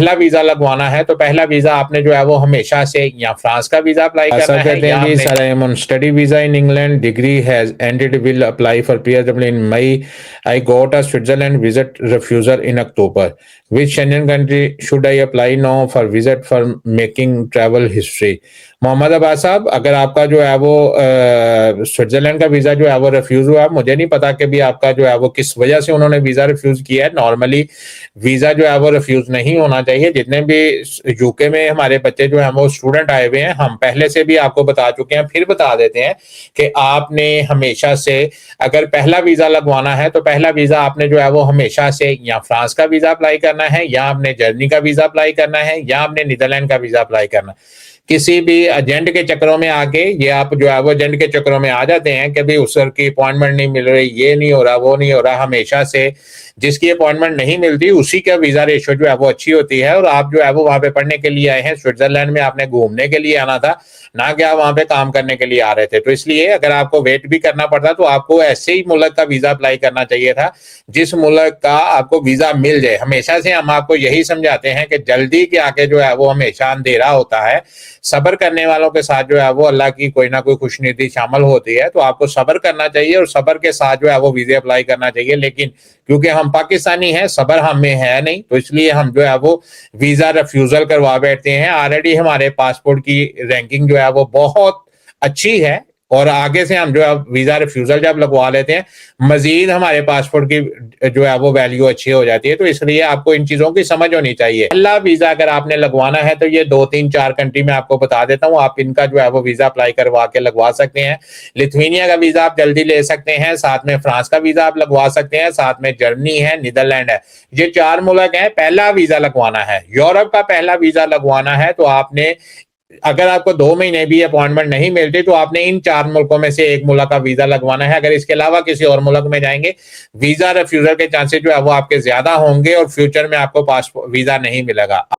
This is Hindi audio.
पहला वीजा लगवाना है तो पहला वीजा आपने जो है वो हमेशा से या फ्रांस का वीजा अप्लाई करना है कहते हैं जी sir I am on study visa in England, degree has ended, will apply for PSW in May, I got a Switzerland visit refusal in October, which Schengen country should I apply now for visit for making travel history. Mohammad Abbas sahab, अगर आपका जो है वो स्विट्जरलैंड का वीजा जो है वो रिफ्यूज हुआ, मुझे नहीं पता कि भी आपका जो है वो किस वजह से उन्होंने वीजा रिफ्यूज किया है। नॉर्मली वीजा जो है वो रिफ्यूज नहीं होना चाहिए। जितने भी यूके में हमारे बच्चे जो है वो स्टूडेंट आए हुए हैं, हम पहले से भी आपको बता चुके हैं, फिर बता देते हैं कि आपने हमेशा से अगर पहला वीजा लगवाना है तो पहला वीजा आपने जो है वो हमेशा से या फ्रांस का वीजा अप्लाई करना है, या आपने जर्मनी का वीजा अप्लाई करना है, या आपने नीदरलैंड का वीजा अप्लाई करना है। किसी भी एजेंट के चक्रों में आके ये आप जो है वो एजेंट के चक्रों में आ जाते हैं कि भाई उस सर की अपॉइंटमेंट नहीं मिल रही, ये नहीं हो रहा, वो नहीं हो रहा। हमेशा से जिसकी अपॉइंटमेंट नहीं मिलती उसी का वीजा रेशो जो है वो अच्छी होती है। और आप जो है वो वहां पे पढ़ने के लिए आए हैं, स्विट्जरलैंड में आपने घूमने के लिए आना था, ना कि आप वहां पे काम करने के लिए आ रहे थे। तो इसलिए अगर आपको वेट भी करना पड़ता तो आपको ऐसे ही मुल्क का वीजा अप्लाई करना चाहिए था जिस मुल्क का आपको वीजा मिल जाए। हमेशा से हम आपको यही समझाते हैं कि जल्दी के आके जो है वो हमेशा अंधेरा होता है। सब्र करने वालों के साथ जो है वो अल्लाह की कोई ना कोई खुशनुदी शामिल होती है। तो आपको सब्र करना चाहिए और सब्र के साथ जो है वो वीजे अप्लाई करना चाहिए। लेकिन क्योंकि हम पाकिस्तानी हैं, सब्र हमें है नहीं, तो इसलिए हम जो है वो वीजा रिफ्यूजल करवा बैठते हैं। ऑलरेडी हमारे पासपोर्ट की रैंकिंग जो है वो बहुत अच्छी है और आगे से हम जो है वीजा रिफ्यूजल जब लगवा लेते हैं, मजीद हमारे पासपोर्ट की जो है वो वैल्यू अच्छी हो जाती है। तो इसलिए आपको इन चीजों की समझ होनी चाहिए। पहला वीजा अगर आपने लगवाना है तो ये 2-3-4 कंट्री में आपको बता देता हूँ, आप इनका जो है वो वीजा अप्लाई करवा के लगवा सकते हैं। लिथुआनिया का वीजा आप जल्दी ले सकते हैं, साथ में फ्रांस का वीजा आप लगवा सकते हैं, साथ में जर्मनी है, नीदरलैंड है। ये 4 मुल्क हैं। पहला वीजा लगवाना है, यूरोप का पहला वीजा लगवाना है तो आपने, अगर आपको 2 महीने भी अपॉइंटमेंट नहीं मिलती तो आपने इन 4 मुल्कों में से एक मुल्क का वीजा लगवाना है। अगर इसके अलावा किसी और मुल्क में जाएंगे, वीजा रिफ्यूजल के चांसेस जो है वो आपके ज्यादा होंगे और फ्यूचर में आपको पासपोर्ट वीजा नहीं मिलेगा।